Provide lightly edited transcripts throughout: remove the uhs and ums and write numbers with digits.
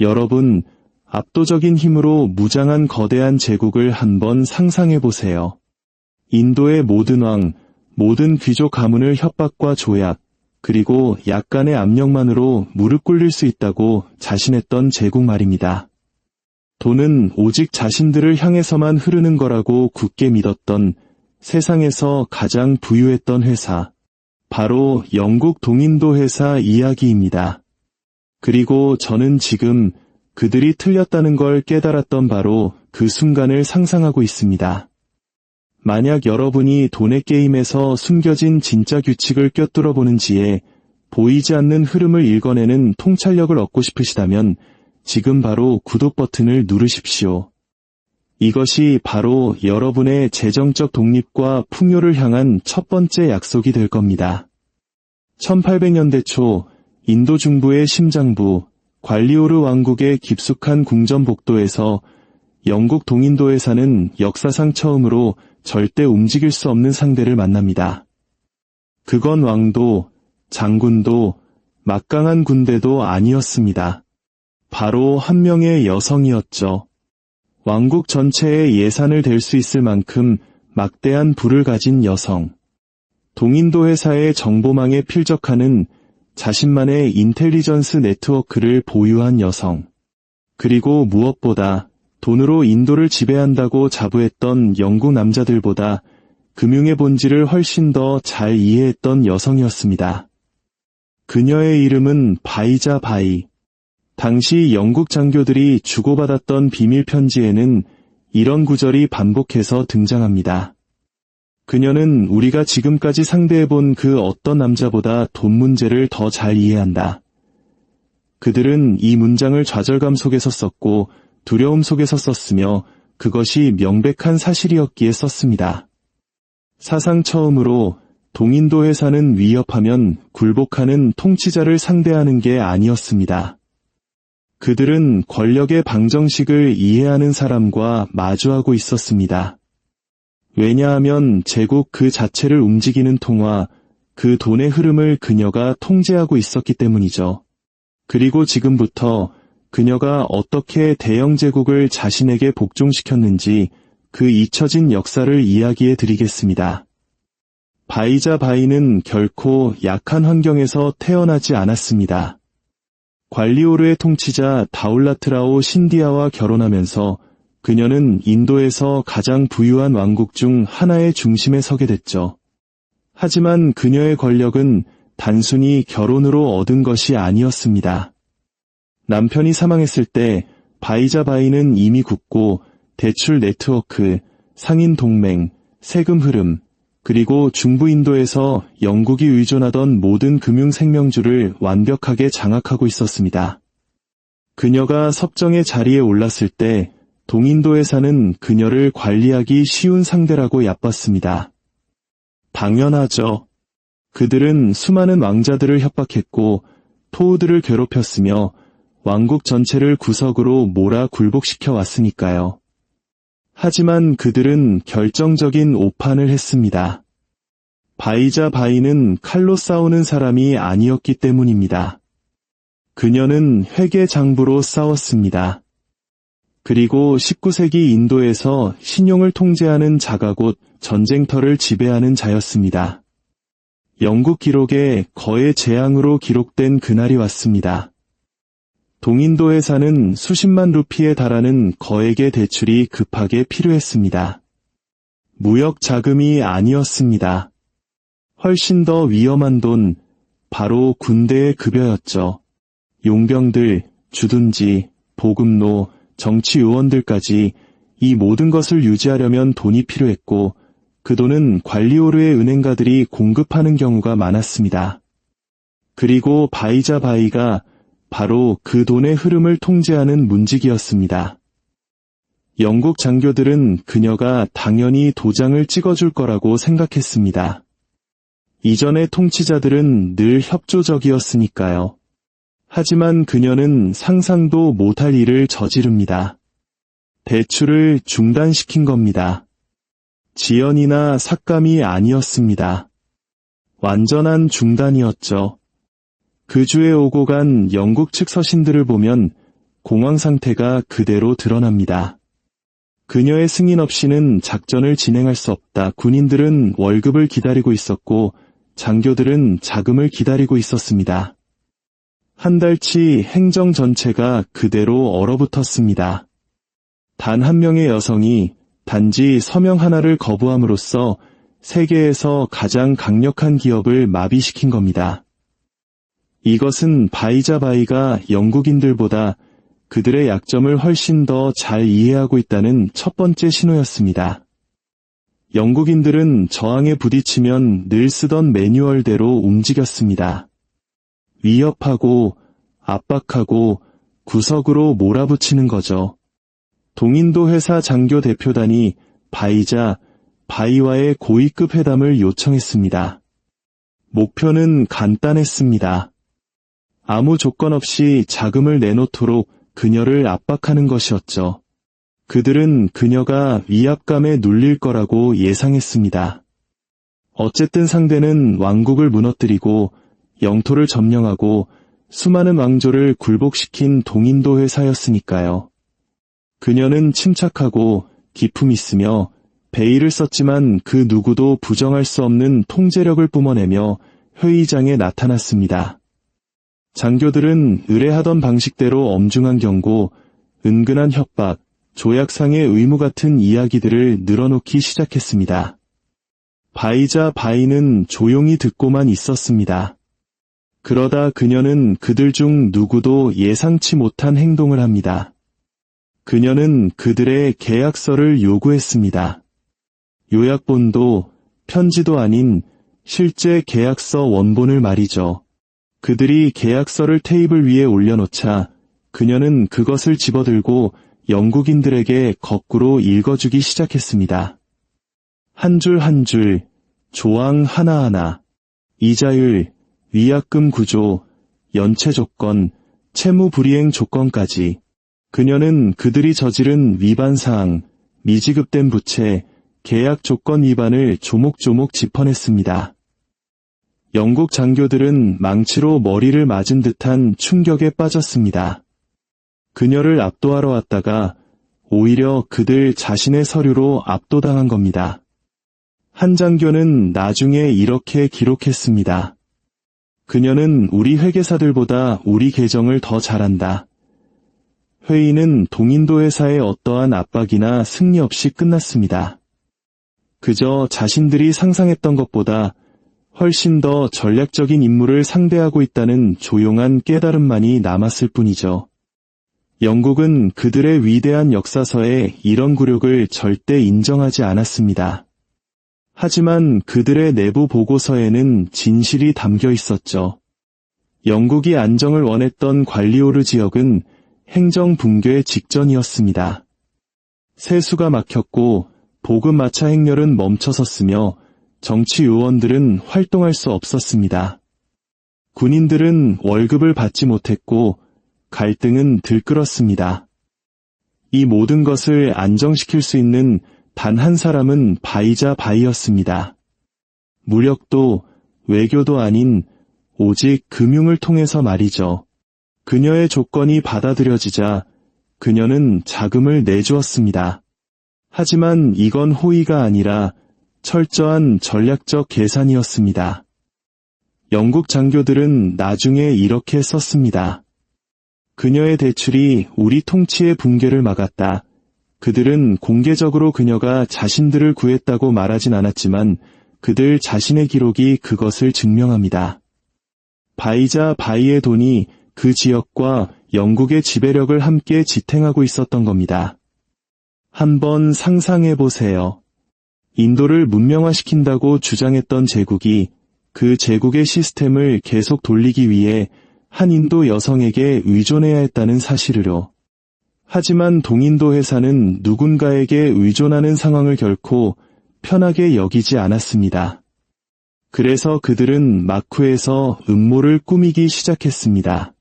여러분, 압도적인 힘으로 무장한 거대한 제국을 한번 상상해보세요. 인도의 모든 왕, 모든 귀족 가문을 협박과 조약, 그리고 약간의 압력만으로 무릎 꿇릴 수 있다고 자신했던 제국 말입니다. 돈은 오직 자신들을 향해서만 흐르는 거라고 굳게 믿었던 세상에서 가장 부유했던 회사, 바로 영국 동인도 회사 이야기입니다. 그리고 저는 지금 그들이 틀렸다는 걸 깨달았던 바로 그 순간을 상상하고 있습니다. 만약 여러분이 돈의 게임에서 숨겨진 진짜 규칙을 꿰뚫어 보는 지에 보이지 않는 흐름을 읽어내는 통찰력을 얻고 싶으시다면 지금 바로 구독 버튼을 누르십시오. 이것이 바로 여러분의 재정적 독립과 풍요를 향한 첫 번째 약속이 될 겁니다. 1800년대 초 인도 중부의 심장부 관리오르 왕국의 깊숙한 궁전 복도에서 영국 동인도 회사는 역사상 처음으로 절대 움직일 수 없는 상대를 만납니다. 그건 왕도, 장군도, 막강한 군대도 아니었습니다. 바로 한 명의 여성이었죠. 왕국 전체의 예산을 댈 수 있을 만큼 막대한 부를 가진 여성. 동인도 회사의 정보망에 필적하는 자신만의 인텔리전스 네트워크를 보유한 여성. 그리고 무엇보다 돈으로 인도를 지배한다고 자부했던 영국 남자들보다 금융의 본질을 훨씬 더 잘 이해했던 여성이었습니다. 그녀의 이름은 바이자 바이. 당시 영국 장교들이 주고받았던 비밀 편지에는 이런 구절이 반복해서 등장합니다. 그녀는 우리가 지금까지 상대해본 그 어떤 남자보다 돈 문제를 더 잘 이해한다. 그들은 이 문장을 좌절감 속에서 썼고 두려움 속에서 썼으며 그것이 명백한 사실이었기에 썼습니다. 사상 처음으로 동인도 회사는 위협하면 굴복하는 통치자를 상대하는 게 아니었습니다. 그들은 권력의 방정식을 이해하는 사람과 마주하고 있었습니다. 왜냐하면 제국 그 자체를 움직이는 통화, 그 돈의 흐름을 그녀가 통제하고 있었기 때문이죠. 그리고 지금부터 그녀가 어떻게 대영 제국을 자신에게 복종시켰는지 그 잊혀진 역사를 이야기해 드리겠습니다. 바이자 바이는 결코 약한 환경에서 태어나지 않았습니다. 관리오르의 통치자 다울라트라오 신디아와 결혼하면서 그녀는 인도에서 가장 부유한 왕국 중 하나의 중심에 서게 됐죠. 하지만 그녀의 권력은 단순히 결혼으로 얻은 것이 아니었습니다. 남편이 사망했을 때 바이자 바이는 이미 굳고 대출 네트워크, 상인 동맹, 세금 흐름, 그리고 중부 인도에서 영국이 의존하던 모든 금융 생명주를 완벽하게 장악하고 있었습니다. 그녀가 섭정의 자리에 올랐을 때 동인도 회사는 그녀를 관리하기 쉬운 상대라고 얕봤습니다. 당연하죠. 그들은 수많은 왕자들을 협박했고 토우들을 괴롭혔으며 왕국 전체를 구석으로 몰아 굴복시켜 왔으니까요. 하지만 그들은 결정적인 오판을 했습니다. 바이자 바이는 칼로 싸우는 사람이 아니었기 때문입니다. 그녀는 회계 장부로 싸웠습니다. 그리고 19세기 인도에서 신용을 통제하는 자가 곧 전쟁터를 지배하는 자였습니다. 영국 기록에 거의 재앙으로 기록된 그날이 왔습니다. 동인도 회사는 수십만 루피에 달하는 거액의 대출이 급하게 필요했습니다. 무역 자금이 아니었습니다. 훨씬 더 위험한 돈, 바로 군대의 급여였죠. 용병들, 주둔지, 보급로, 정치 요원들까지 이 모든 것을 유지하려면 돈이 필요했고 그 돈은 관리오르의 은행가들이 공급하는 경우가 많았습니다. 그리고 바이자 바이가 바로 그 돈의 흐름을 통제하는 문지기였습니다. 영국 장교들은 그녀가 당연히 도장을 찍어줄 거라고 생각했습니다. 이전의 통치자들은 늘 협조적이었으니까요. 하지만 그녀는 상상도 못할 일을 저지릅니다. 대출을 중단시킨 겁니다. 지연이나 삭감이 아니었습니다. 완전한 중단이었죠. 그 주에 오고 간 영국 측 서신들을 보면 공황 상태가 그대로 드러납니다. 그녀의 승인 없이는 작전을 진행할 수 없다. 군인들은 월급을 기다리고 있었고 장교들은 자금을 기다리고 있었습니다. 한 달치 행정 전체가 그대로 얼어붙었습니다. 단 한 명의 여성이 단지 서명 하나를 거부함으로써 세계에서 가장 강력한 기업을 마비시킨 겁니다. 이것은 바이자바이가 영국인들보다 그들의 약점을 훨씬 더 잘 이해하고 있다는 첫 번째 신호였습니다. 영국인들은 저항에 부딪히면 늘 쓰던 매뉴얼대로 움직였습니다. 위협하고 압박하고 구석으로 몰아붙이는 거죠. 동인도 회사 장교 대표단이 바이와의 고위급 회담을 요청했습니다. 목표는 간단했습니다. 아무 조건 없이 자금을 내놓도록 그녀를 압박하는 것이었죠. 그들은 그녀가 위압감에 눌릴 거라고 예상했습니다. 어쨌든 상대는 왕국을 무너뜨리고 영토를 점령하고 수많은 왕조를 굴복시킨 동인도 회사였으니까요. 그녀는 침착하고 기품 있으며 베일을 썼지만 그 누구도 부정할 수 없는 통제력을 뿜어내며 회의장에 나타났습니다. 장교들은 의뢰하던 방식대로 엄중한 경고, 은근한 협박, 조약상의 의무 같은 이야기들을 늘어놓기 시작했습니다. 바이는 조용히 듣고만 있었습니다. 그러다 그녀는 그들 중 누구도 예상치 못한 행동을 합니다. 그녀는 그들의 계약서를 요구했습니다. 요약본도 편지도 아닌 실제 계약서 원본을 말이죠. 그들이 계약서를 테이블 위에 올려놓자 그녀는 그것을 집어들고 영국인들에게 거꾸로 읽어주기 시작했습니다. 한 줄 한 줄, 조항 하나하나, 이자율, 위약금 구조, 연체 조건, 채무 불이행 조건까지. 그녀는 그들이 저지른 위반 사항, 미지급된 부채, 계약 조건 위반을 조목조목 짚어냈습니다. 영국 장교들은 망치로 머리를 맞은 듯한 충격에 빠졌습니다. 그녀를 압도하러 왔다가 오히려 그들 자신의 서류로 압도당한 겁니다. 한 장교는 나중에 이렇게 기록했습니다. 그녀는 우리 회계사들보다 우리 계정을 더 잘한다. 회의는 동인도 회사의 어떠한 압박이나 승리 없이 끝났습니다. 그저 자신들이 상상했던 것보다 훨씬 더 전략적인 임무를 상대하고 있다는 조용한 깨달음만이 남았을 뿐이죠. 영국은 그들의 위대한 역사서에 이런 굴욕을 절대 인정하지 않았습니다. 하지만 그들의 내부 보고서에는 진실이 담겨 있었죠. 영국이 안정을 원했던 관리오르 지역은 행정 붕괴 직전이었습니다. 세수가 막혔고 보급 마차 행렬은 멈춰섰으며 정치 요원들은 활동할 수 없었습니다. 군인들은 월급을 받지 못했고 갈등은 들끓었습니다. 이 모든 것을 안정시킬 수 있는 단 한 사람은 바이였습니다. 무력도 외교도 아닌 오직 금융을 통해서 말이죠. 그녀의 조건이 받아들여지자 그녀는 자금을 내주었습니다. 하지만 이건 호의가 아니라 철저한 전략적 계산이었습니다. 영국 장교들은 나중에 이렇게 썼습니다. 그녀의 대출이 우리 통치의 붕괴를 막았다. 그들은 공개적으로 그녀가 자신들을 구했다고 말하진 않았지만 그들 자신의 기록이 그것을 증명합니다. 바이의 돈이 그 지역과 영국의 지배력을 함께 지탱하고 있었던 겁니다. 한번 상상해 보세요. 인도를 문명화시킨다고 주장했던 제국이 그 제국의 시스템을 계속 돌리기 위해 한 인도 여성에게 의존해야 했다는 사실으로. 하지만 동인도 회사는 누군가에게 의존하는 상황을 결코 편하게 여기지 않았습니다. 그래서 그들은 마쿠에서 음모를 꾸미기 시작했습니다.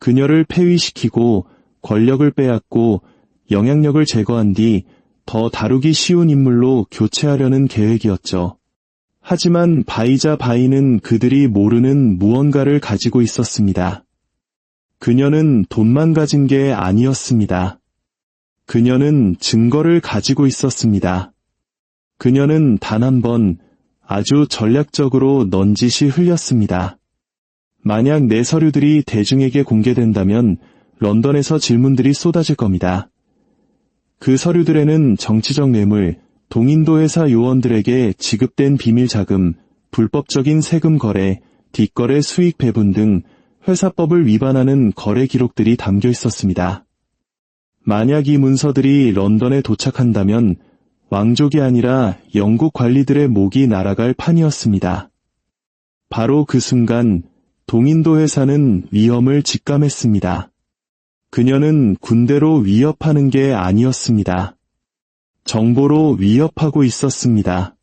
그녀를 폐위시키고 권력을 빼앗고 영향력을 제거한 뒤 더 다루기 쉬운 인물로 교체하려는 계획이었죠. 하지만 바이는 그들이 모르는 무언가를 가지고 있었습니다. 그녀는 돈만 가진 게 아니었습니다. 그녀는 증거를 가지고 있었습니다. 그녀는 단 한 번 아주 전략적으로 넌지시 흘렸습니다. 만약 내 서류들이 대중에게 공개된다면 런던에서 질문들이 쏟아질 겁니다. 그 서류들에는 정치적 뇌물, 동인도 회사 요원들에게 지급된 비밀 자금, 불법적인 세금 거래, 뒷거래 수익 배분 등 회사법을 위반하는 거래 기록들이 담겨 있었습니다. 만약 이 문서들이 런던에 도착한다면 왕족이 아니라 영국 관리들의 목이 날아갈 판이었습니다. 바로 그 순간 동인도 회사는 위험을 직감했습니다. 그녀는 군대로 위협하는 게 아니었습니다. 정보로 위협하고 있었습니다.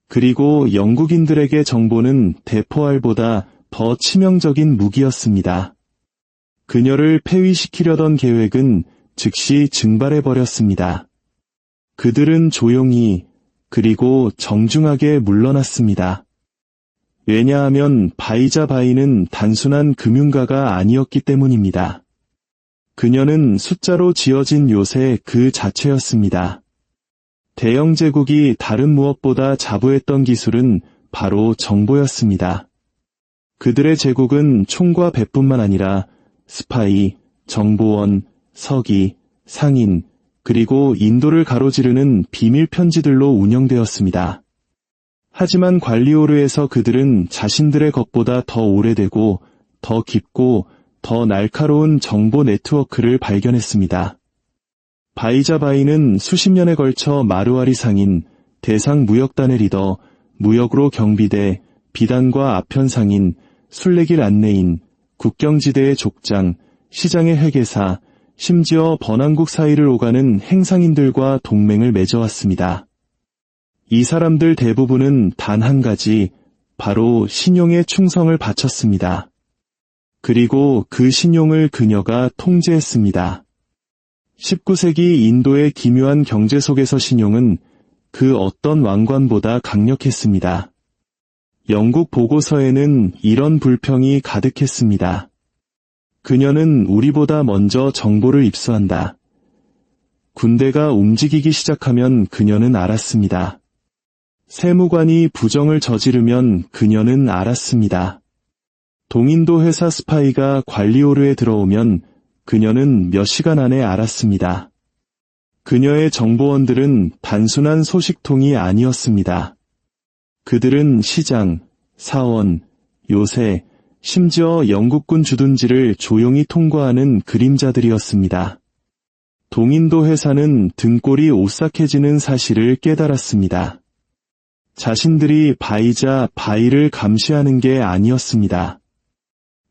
그리고 영국인들에게 정보는 대포알보다 더 치명적인 무기였습니다. 그녀를 폐위시키려던 계획은 즉시 증발해버렸습니다. 그들은 조용히 그리고 정중하게 물러났습니다. 왜냐하면 바이자 바이는 단순한 금융가가 아니었기 때문입니다. 그녀는 숫자로 지어진 요새 그 자체였습니다. 대영 제국이 다른 무엇보다 자부했던 기술은 바로 정보였습니다. 그들의 제국은 총과 배뿐만 아니라 스파이, 정보원, 서기, 상인, 그리고 인도를 가로지르는 비밀 편지들로 운영되었습니다. 하지만 관리오르에서 그들은 자신들의 것보다 더 오래되고 더 깊고 더 날카로운 정보 네트워크를 발견했습니다. 바이자 바이는 수십 년에 걸쳐 마르와리 상인, 대상 무역단의 리더, 무역으로 경비대, 비단과 아편 상인, 순례길 안내인, 국경지대의 족장, 시장의 회계사, 심지어 번왕국 사이를 오가는 행상인들과 동맹을 맺어왔습니다. 이 사람들 대부분은 단 한 가지, 바로 신용에 충성을 바쳤습니다. 그리고 그 신용을 그녀가 통제했습니다. 19세기 인도의 기묘한 경제 속에서 신용은 그 어떤 왕관보다 강력했습니다. 영국 보고서에는 이런 불평이 가득했습니다. 그녀는 우리보다 먼저 정보를 입수한다. 군대가 움직이기 시작하면 그녀는 알았습니다. 세무관이 부정을 저지르면 그녀는 알았습니다. 동인도 회사 스파이가 관리오르에 들어오면 그녀는 몇 시간 안에 알았습니다. 그녀의 정보원들은 단순한 소식통이 아니었습니다. 그들은 시장, 사원, 요새, 심지어 영국군 주둔지를 조용히 통과하는 그림자들이었습니다. 동인도 회사는 등골이 오싹해지는 사실을 깨달았습니다. 자신들이 바이자 바이를 감시하는 게 아니었습니다.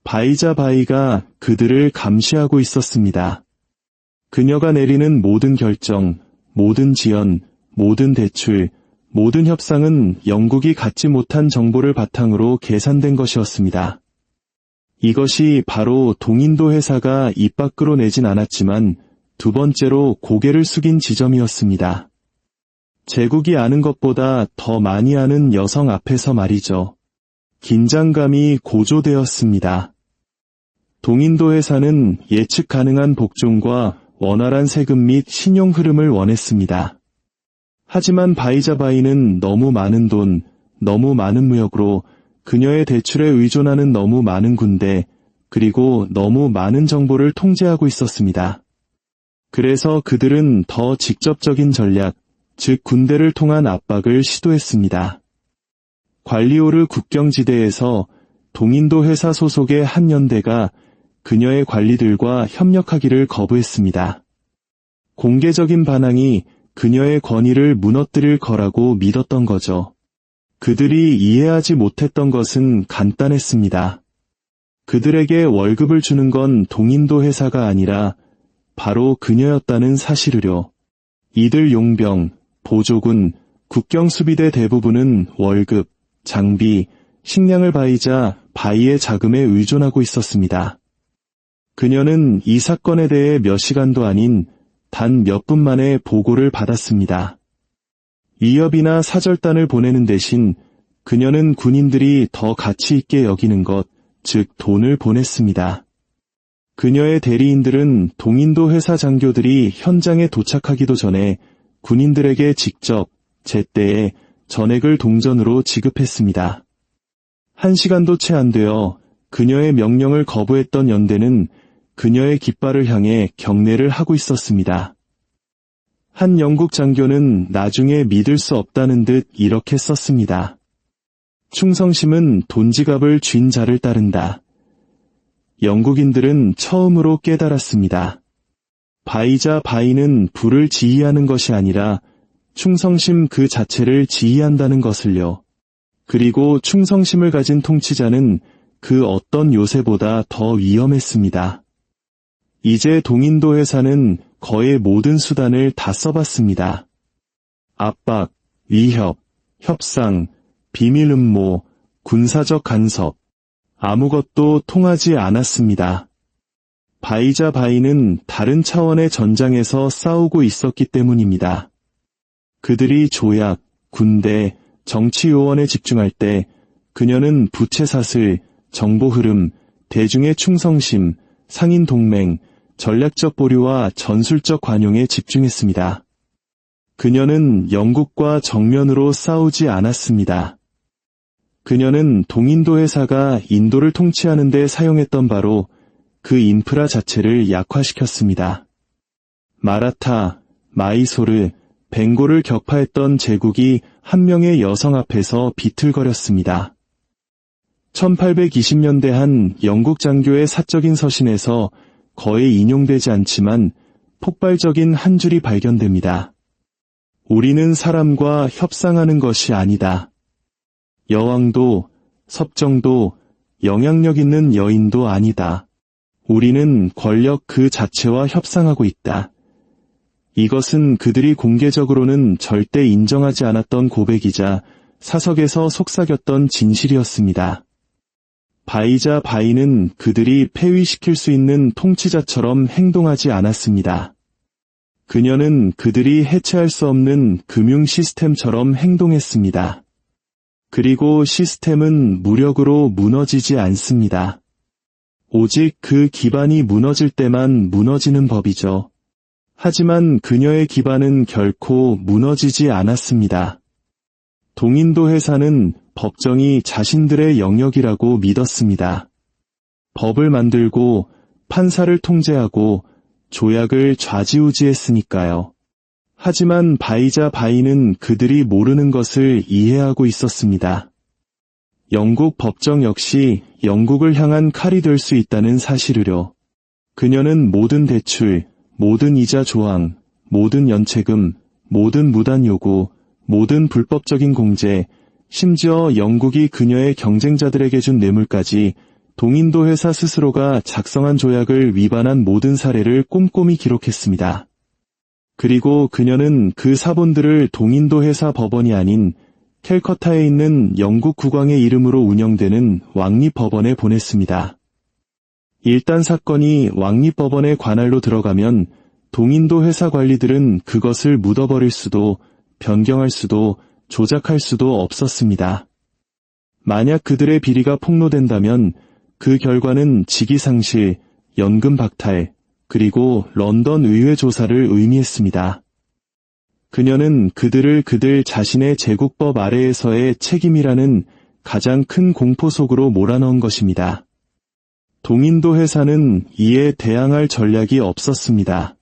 바이자 바이가 그들을 감시하고 있었습니다. 그녀가 내리는 모든 결정, 모든 지연, 모든 대출, 모든 협상은 영국이 갖지 못한 정보를 바탕으로 계산된 것이었습니다. 이것이 바로 동인도 회사가 입 밖으로 내진 않았지만 두 번째로 고개를 숙인 지점이었습니다. 제국이 아는 것보다 더 많이 아는 여성 앞에서 말이죠. 긴장감이 고조되었습니다. 동인도 회사는 예측 가능한 복종과 원활한 세금 및 신용 흐름을 원했습니다. 하지만 바이자 바이는 너무 많은 돈, 너무 많은 무역으로 그녀의 대출에 의존하는 너무 많은 군대, 그리고 너무 많은 정보를 통제하고 있었습니다. 그래서 그들은 더 직접적인 전략, 즉 군대를 통한 압박을 시도했습니다. 관리오르 국경지대에서 동인도 회사 소속의 한 연대가 그녀의 관리들과 협력하기를 거부했습니다. 공개적인 반항이 그녀의 권위를 무너뜨릴 거라고 믿었던 거죠. 그들이 이해하지 못했던 것은 간단했습니다. 그들에게 월급을 주는 건 동인도 회사가 아니라 바로 그녀였다는 사실을요. 이들 용병, 보조군, 국경수비대 대부분은 월급, 장비, 식량을 바이자 바이의 자금에 의존하고 있었습니다. 그녀는 이 사건에 대해 몇 시간도 아닌 단 몇 분 만에 보고를 받았습니다. 위협이나 사절단을 보내는 대신 그녀는 군인들이 더 가치 있게 여기는 것, 즉 돈을 보냈습니다. 그녀의 대리인들은 동인도 회사 장교들이 현장에 도착하기도 전에 군인들에게 직접 제때에 전액을 동전으로 지급했습니다. 1시간도 채 안 되어 그녀의 명령을 거부했던 연대는 그녀의 깃발을 향해 경례를 하고 있었습니다. 한 영국 장교는 나중에 믿을 수 없다는 듯 이렇게 썼습니다. 충성심은 돈지갑을 쥔 자를 따른다. 영국인들은 처음으로 깨달았습니다. 바이자 바이는 부를 지휘하는 것이 아니라 충성심 그 자체를 지휘한다는 것을요. 그리고 충성심을 가진 통치자는 그 어떤 요새보다 더 위험했습니다. 이제 동인도 회사는 거의 모든 수단을 다 써봤습니다. 압박, 위협, 협상, 비밀 음모, 군사적 간섭, 아무것도 통하지 않았습니다. 바이자 바이는 다른 차원의 전장에서 싸우고 있었기 때문입니다. 그들이 조약, 군대, 정치 요원에 집중할 때 그녀는 부채사슬, 정보 흐름, 대중의 충성심, 상인 동맹, 전략적 보류와 전술적 관용에 집중했습니다. 그녀는 영국과 정면으로 싸우지 않았습니다. 그녀는 동인도 회사가 인도를 통치하는 데 사용했던 바로 그 인프라 자체를 약화시켰습니다. 마라타, 마이소르, 벵골을 격파했던 제국이 한 명의 여성 앞에서 비틀거렸습니다. 1820년대 한 영국 장교의 사적인 서신에서 거의 인용되지 않지만 폭발적인 한 줄이 발견됩니다. 우리는 사람과 협상하는 것이 아니다. 여왕도, 섭정도, 영향력 있는 여인도 아니다. 우리는 권력 그 자체와 협상하고 있다. 이것은 그들이 공개적으로는 절대 인정하지 않았던 고백이자 사석에서 속삭였던 진실이었습니다. 바이자 바이는 그들이 폐위시킬 수 있는 통치자처럼 행동하지 않았습니다. 그녀는 그들이 해체할 수 없는 금융 시스템처럼 행동했습니다. 그리고 시스템은 무력으로 무너지지 않습니다. 오직 그 기반이 무너질 때만 무너지는 법이죠. 하지만 그녀의 기반은 결코 무너지지 않았습니다. 동인도 회사는 법정이 자신들의 영역이라고 믿었습니다. 법을 만들고 판사를 통제하고 조약을 좌지우지했으니까요. 하지만 바이자 바이는 그들이 모르는 것을 이해하고 있었습니다. 영국 법정 역시 영국을 향한 칼이 될 수 있다는 사실을요. 그녀는 모든 대출, 모든 이자 조항, 모든 연체금, 모든 무단 요구, 모든 불법적인 공제, 심지어 영국이 그녀의 경쟁자들에게 준 뇌물까지 동인도 회사 스스로가 작성한 조약을 위반한 모든 사례를 꼼꼼히 기록했습니다. 그리고 그녀는 그 사본들을 동인도 회사 법원이 아닌 캘커타에 있는 영국 국왕의 이름으로 운영되는 왕립법원에 보냈습니다. 일단 사건이 왕립법원의 관할로 들어가면 동인도 회사 관리들은 그것을 묻어버릴 수도, 변경할 수도, 조작할 수도 없었습니다. 만약 그들의 비리가 폭로된다면 그 결과는 직위상실, 연금 박탈, 그리고 런던 의회 조사를 의미했습니다. 그녀는 그들을 그들 자신의 제국법 아래에서의 책임이라는 가장 큰 공포 속으로 몰아넣은 것입니다. 동인도 회사는 이에 대항할 전략이 없었습니다.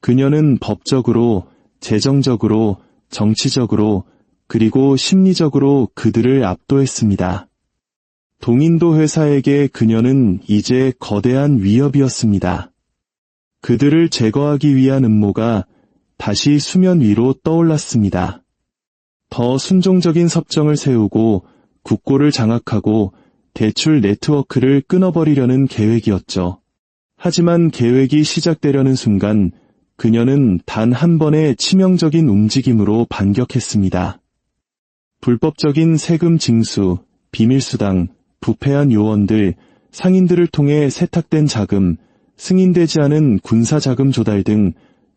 그녀는 법적으로, 재정적으로, 정치적으로, 그리고 심리적으로 그들을 압도했습니다. 동인도 회사에게 그녀는 이제 거대한 위협이었습니다. 그들을 제거하기 위한 음모가 다시 수면 위로 떠올랐습니다. 더 순종적인 섭정을 세우고 국고를 장악하고 대출 네트워크를 끊어버리려는 계획이었죠. 하지만 계획이 시작되려는 순간 그녀는 단 한 번의 치명적인 움직임으로 반격했습니다. 불법적인 세금 징수, 비밀수당, 부패한 요원들, 상인들을 통해 세탁된 자금, 승인되지 않은 군사자금 조달 등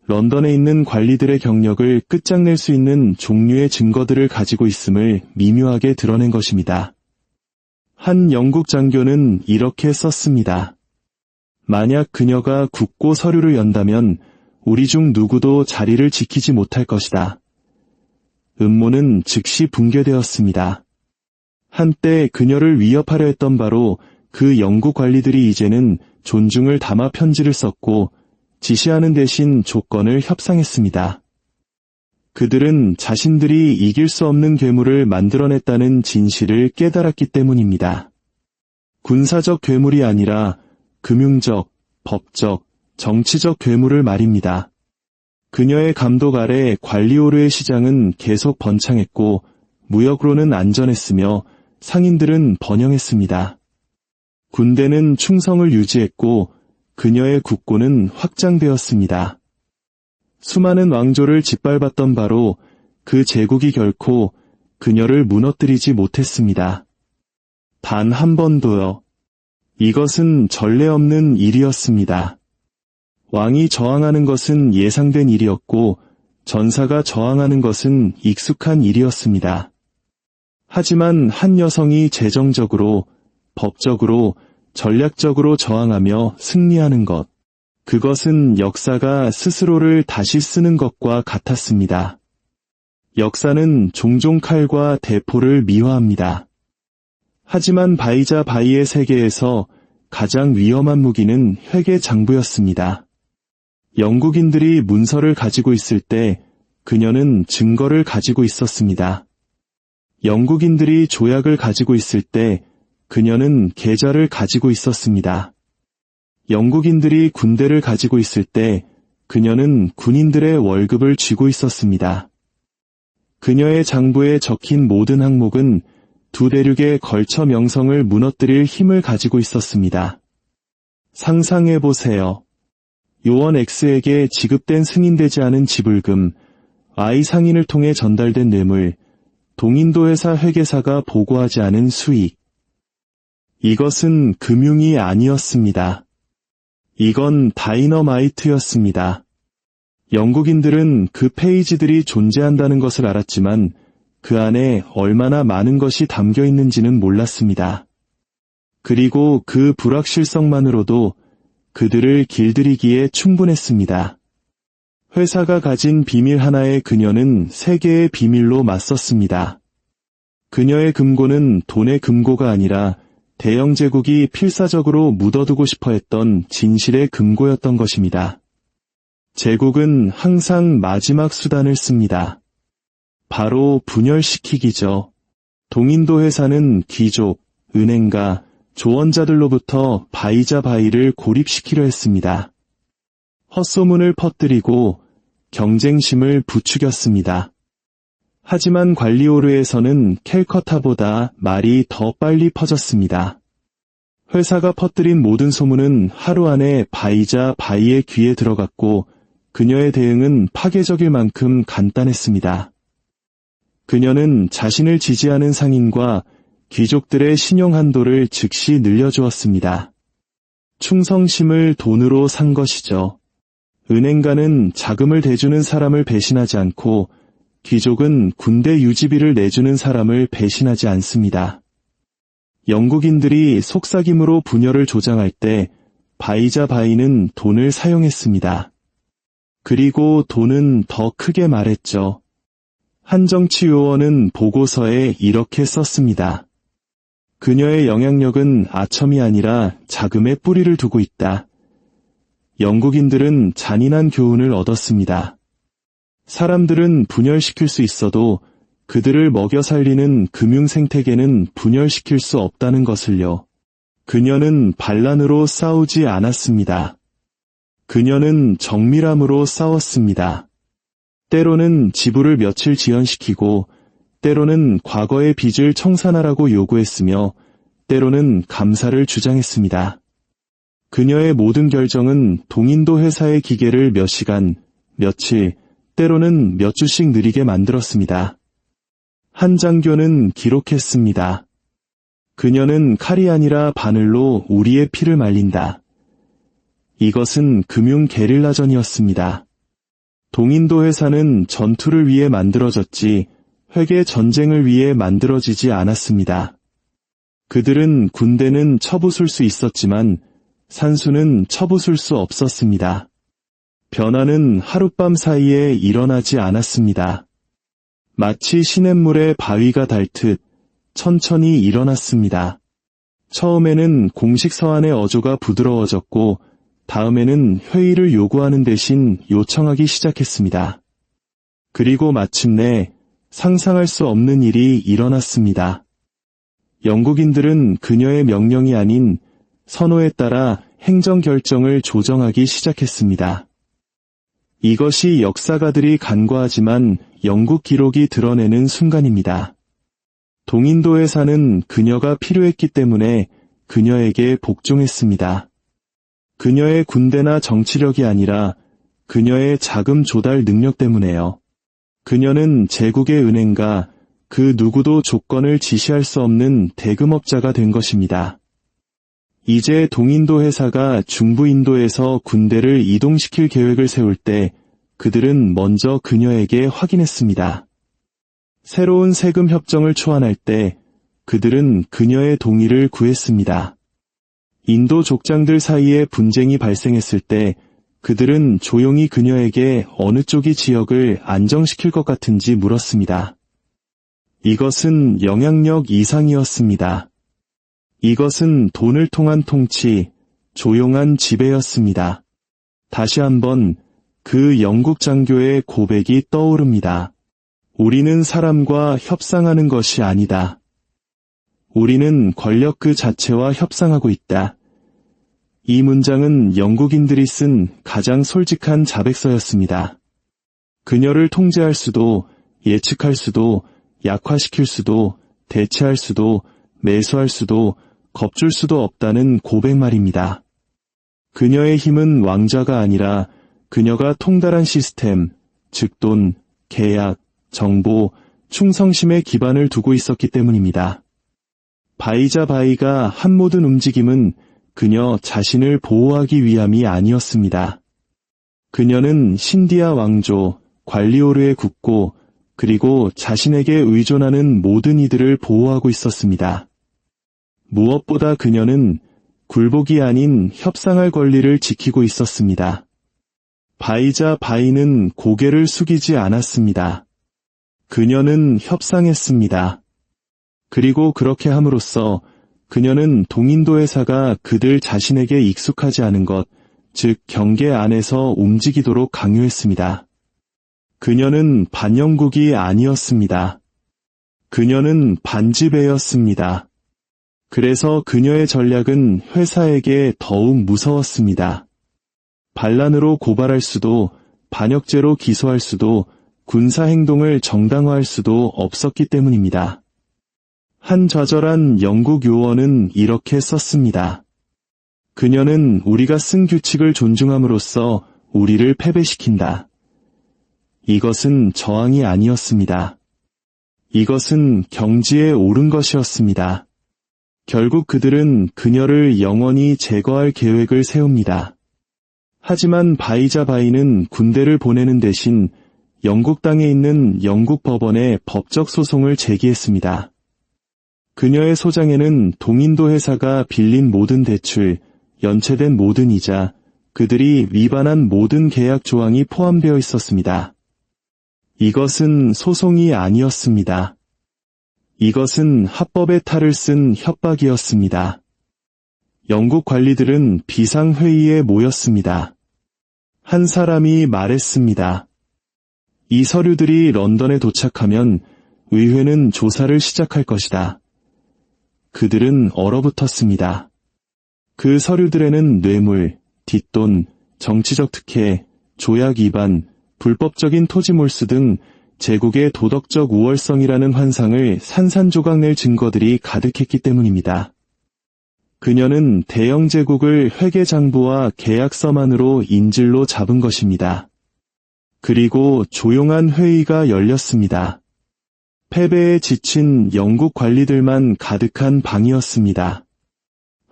런던에 있는 관리들의 경력을 끝장낼 수 있는 종류의 증거들을 가지고 있음을 미묘하게 드러낸 것입니다. 한 영국 장교는 이렇게 썼습니다. 만약 그녀가 굳고 서류를 연다면 우리 중 누구도 자리를 지키지 못할 것이다. 음모는 즉시 붕괴되었습니다. 한때 그녀를 위협하려 했던 바로 그 영국 관리들이 이제는 존중을 담아 편지를 썼고 지시하는 대신 조건을 협상했습니다. 그들은 자신들이 이길 수 없는 괴물을 만들어냈다는 진실을 깨달았기 때문입니다. 군사적 괴물이 아니라 금융적, 법적, 정치적 괴물을 말입니다. 그녀의 감독 아래 관리오르의 시장은 계속 번창했고 무역으로는 안전했으며 상인들은 번영했습니다. 군대는 충성을 유지했고 그녀의 국고는 확장되었습니다. 수많은 왕조를 짓밟았던 바로 그 제국이 결코 그녀를 무너뜨리지 못했습니다. 단 한 번도요. 이것은 전례 없는 일이었습니다. 왕이 저항하는 것은 예상된 일이었고 전사가 저항하는 것은 익숙한 일이었습니다. 하지만 한 여성이 재정적으로, 법적으로, 전략적으로 저항하며 승리하는 것, 그것은 역사가 스스로를 다시 쓰는 것과 같았습니다. 역사는 종종 칼과 대포를 미화합니다. 하지만 바이자 바이의 세계에서 가장 위험한 무기는 회계 장부였습니다. 영국인들이 문서를 가지고 있을 때 그녀는 증거를 가지고 있었습니다. 영국인들이 조약을 가지고 있을 때 그녀는 계좌를 가지고 있었습니다. 영국인들이 군대를 가지고 있을 때 그녀는 군인들의 월급을 쥐고 있었습니다. 그녀의 장부에 적힌 모든 항목은 두 대륙의 걸쳐 명성을 무너뜨릴 힘을 가지고 있었습니다. 상상해보세요. 요원 X에게 지급된 승인되지 않은 지불금, I 상인을 통해 전달된 뇌물, 동인도 회사 회계사가 보고하지 않은 수익. 이것은 금융이 아니었습니다. 이건 다이너마이트였습니다. 영국인들은 그 페이지들이 존재한다는 것을 알았지만 그 안에 얼마나 많은 것이 담겨 있는지는 몰랐습니다. 그리고 그 불확실성만으로도 그들을 길들이기에 충분했습니다. 회사가 가진 비밀 하나에 그녀는 세계의 비밀로 맞섰습니다. 그녀의 금고는 돈의 금고가 아니라 대영 제국이 필사적으로 묻어두고 싶어 했던 진실의 금고였던 것입니다. 제국은 항상 마지막 수단을 씁니다. 바로 분열시키기죠. 동인도 회사는 귀족, 은행가, 조언자들로부터 바이자 바이를 고립시키려 했습니다. 헛소문을 퍼뜨리고 경쟁심을 부추겼습니다. 하지만 관리오르에서는 캘커타보다 말이 더 빨리 퍼졌습니다. 회사가 퍼뜨린 모든 소문은 하루 안에 바이자 바이의 귀에 들어갔고 그녀의 대응은 파괴적일 만큼 간단했습니다. 그녀는 자신을 지지하는 상인과 귀족들의 신용 한도를 즉시 늘려주었습니다. 충성심을 돈으로 산 것이죠. 은행가는 자금을 대주는 사람을 배신하지 않고 귀족은 군대 유지비를 내주는 사람을 배신하지 않습니다. 영국인들이 속삭임으로 분열을 조장할 때 바이자 바이는 돈을 사용했습니다. 그리고 돈은 더 크게 말했죠. 한 정치 요원은 보고서에 이렇게 썼습니다. 그녀의 영향력은 아첨이 아니라 자금에 뿌리를 두고 있다. 영국인들은 잔인한 교훈을 얻었습니다. 사람들은 분열시킬 수 있어도 그들을 먹여 살리는 금융 생태계는 분열시킬 수 없다는 것을요. 그녀는 반란으로 싸우지 않았습니다. 그녀는 정밀함으로 싸웠습니다. 때로는 지부를 며칠 지연시키고 때로는 과거의 빚을 청산하라고 요구했으며 때로는 감사를 주장했습니다. 그녀의 모든 결정은 동인도 회사의 기계를 몇 시간, 며칠, 때로는 몇 주씩 느리게 만들었습니다. 한 장교는 기록했습니다. 그녀는 칼이 아니라 바늘로 우리의 피를 말린다. 이것은 금융 게릴라전이었습니다. 동인도 회사는 전투를 위해 만들어졌지 회계 전쟁을 위해 만들어지지 않았습니다. 그들은 군대는 쳐부술 수 있었지만 산수는 쳐부술 수 없었습니다. 변화는 하룻밤 사이에 일어나지 않았습니다. 마치 시냇물에 바위가 닳듯 천천히 일어났습니다. 처음에는 공식 서한의 어조가 부드러워졌고 다음에는 회의를 요구하는 대신 요청하기 시작했습니다. 그리고 마침내 상상할 수 없는 일이 일어났습니다. 영국인들은 그녀의 명령이 아닌 선호에 따라 행정 결정을 조정하기 시작했습니다. 이것이 역사가들이 간과하지만 영국 기록이 드러내는 순간입니다. 동인도에 사는 그녀가 필요했기 때문에 그녀에게 복종했습니다. 그녀의 군대나 정치력이 아니라 그녀의 자금 조달 능력 때문에요. 그녀는 제국의 은행가, 그 누구도 조건을 지시할 수 없는 대금업자가 된 것입니다. 이제 동인도 회사가 중부인도에서 군대를 이동시킬 계획을 세울 때 그들은 먼저 그녀에게 확인했습니다. 새로운 세금 협정을 초안할 때 그들은 그녀의 동의를 구했습니다. 인도 족장들 사이에 분쟁이 발생했을 때 그들은 조용히 그녀에게 어느 쪽이 지역을 안정시킬 것 같은지 물었습니다. 이것은 영향력 이상이었습니다. 이것은 돈을 통한 통치, 조용한 지배였습니다. 다시 한번 그 영국 장교의 고백이 떠오릅니다. 우리는 사람과 협상하는 것이 아니다. 우리는 권력 그 자체와 협상하고 있다. 이 문장은 영국인들이 쓴 가장 솔직한 자백서였습니다. 그녀를 통제할 수도, 예측할 수도, 약화시킬 수도, 대체할 수도, 매수할 수도, 겁줄 수도 없다는 고백 말입니다. 그녀의 힘은 왕좌가 아니라 그녀가 통달한 시스템, 즉 돈, 계약, 정보, 충성심에 기반을 두고 있었기 때문입니다. 바이자 바이가 한 모든 움직임은 그녀 자신을 보호하기 위함이 아니었습니다. 그녀는 신디아 왕조, 관리오르의 국고, 그리고 자신에게 의존하는 모든 이들을 보호하고 있었습니다. 무엇보다 그녀는 굴복이 아닌 협상할 권리를 지키고 있었습니다. 바이자 바이는 고개를 숙이지 않았습니다. 그녀는 협상했습니다. 그리고 그렇게 함으로써 그녀는 동인도 회사가 그들 자신에게 익숙하지 않은 것, 즉 경계 안에서 움직이도록 강요했습니다. 그녀는 반영국이 아니었습니다. 그녀는 반지배였습니다. 그래서 그녀의 전략은 회사에게 더욱 무서웠습니다. 반란으로 고발할 수도, 반역죄로 기소할 수도, 군사행동을 정당화할 수도 없었기 때문입니다. 한 좌절한 영국 요원은 이렇게 썼습니다. 그녀는 우리가 쓴 규칙을 존중함으로써 우리를 패배시킨다. 이것은 저항이 아니었습니다. 이것은 경지에 오른 것이었습니다. 결국 그들은 그녀를 영원히 제거할 계획을 세웁니다. 하지만 바이자 바이는 군대를 보내는 대신 영국 땅에 있는 영국 법원에 법적 소송을 제기했습니다. 그녀의 소장에는 동인도 회사가 빌린 모든 대출, 연체된 모든 이자, 그들이 위반한 모든 계약 조항이 포함되어 있었습니다. 이것은 소송이 아니었습니다. 이것은 합법의 탈을 쓴 협박이었습니다. 영국 관리들은 비상회의에 모였습니다. 한 사람이 말했습니다. 이 서류들이 런던에 도착하면 의회는 조사를 시작할 것이다. 그들은 얼어붙었습니다. 그 서류들에는 뇌물, 뒷돈, 정치적 특혜, 조약 위반, 불법적인 토지 몰수 등 제국의 도덕적 우월성이라는 환상을 산산조각낼 증거들이 가득했기 때문입니다. 그녀는 대영 제국을 회계장부와 계약서만으로 인질로 잡은 것입니다. 그리고 조용한 회의가 열렸습니다. 패배에 지친 영국 관리들만 가득한 방이었습니다.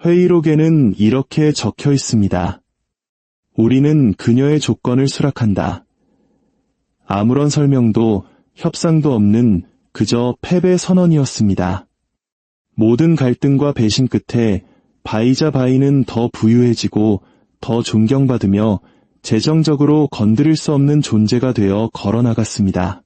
회의록에는 이렇게 적혀 있습니다. 우리는 그녀의 조건을 수락한다. 아무런 설명도 협상도 없는 그저 패배 선언이었습니다. 모든 갈등과 배신 끝에 바이자 바이는 더 부유해지고 더 존경받으며 재정적으로 건드릴 수 없는 존재가 되어 걸어나갔습니다.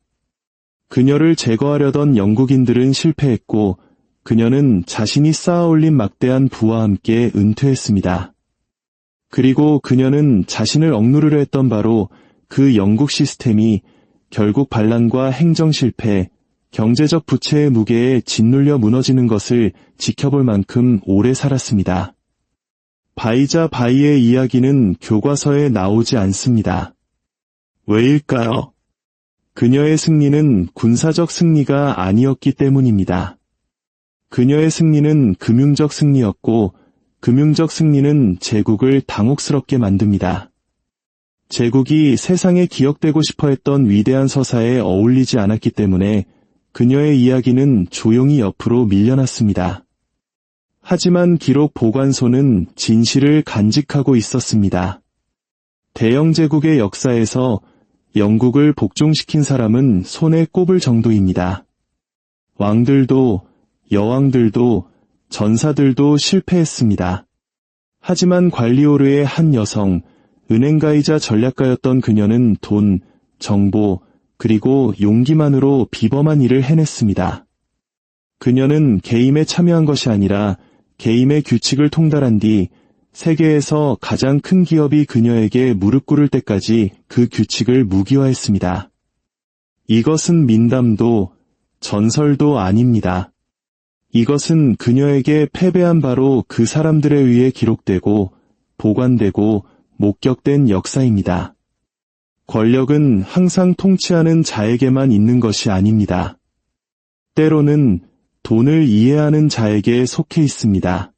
그녀를 제거하려던 영국인들은 실패했고 그녀는 자신이 쌓아올린 막대한 부와 함께 은퇴했습니다. 그리고 그녀는 자신을 억누르려 했던 바로 그 영국 시스템이 결국 반란과 행정 실패, 경제적 부채의 무게에 짓눌려 무너지는 것을 지켜볼 만큼 오래 살았습니다. 바이자 바이의 이야기는 교과서에 나오지 않습니다. 왜일까요? 그녀의 승리는 군사적 승리가 아니었기 때문입니다. 그녀의 승리는 금융적 승리였고 금융적 승리는 제국을 당혹스럽게 만듭니다. 제국이 세상에 기억되고 싶어 했던 위대한 서사에 어울리지 않았기 때문에 그녀의 이야기는 조용히 옆으로 밀려났습니다. 하지만 기록 보관소는 진실을 간직하고 있었습니다. 대영 제국의 역사에서 영국을 복종시킨 사람은 손에 꼽을 정도입니다. 왕들도, 여왕들도, 전사들도 실패했습니다. 하지만 관리오르의 한 여성, 은행가이자 전략가였던 그녀는 돈, 정보, 그리고 용기만으로 비범한 일을 해냈습니다. 그녀는 게임에 참여한 것이 아니라 게임의 규칙을 통달한 뒤 세계에서 가장 큰 기업이 그녀에게 무릎 꿇을 때까지 그 규칙을 무기화했습니다. 이것은 민담도 전설도 아닙니다. 이것은 그녀에게 패배한 바로 그 사람들에 의해 기록되고 보관되고 목격된 역사입니다. 권력은 항상 통치하는 자에게만 있는 것이 아닙니다. 때로는 돈을 이해하는 자에게 속해 있습니다.